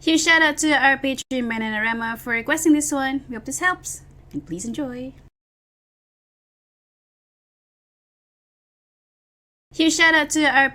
Huge shout out to our patron Mananarama for requesting this one. We hope this helps, and please enjoy. Huge shout out to our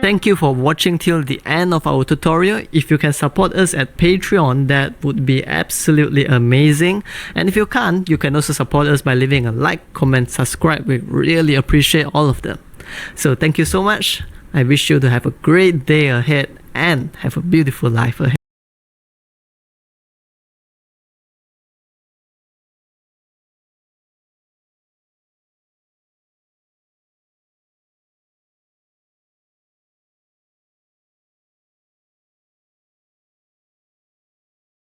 Thank you for watching till the end of our tutorial. If you can support us at Patreon, that would be absolutely amazing. And if you can't, you can also support us by leaving a like, comment, subscribe. We really appreciate all of them. So thank you so much. I wish you to have a great day ahead and have a beautiful life ahead.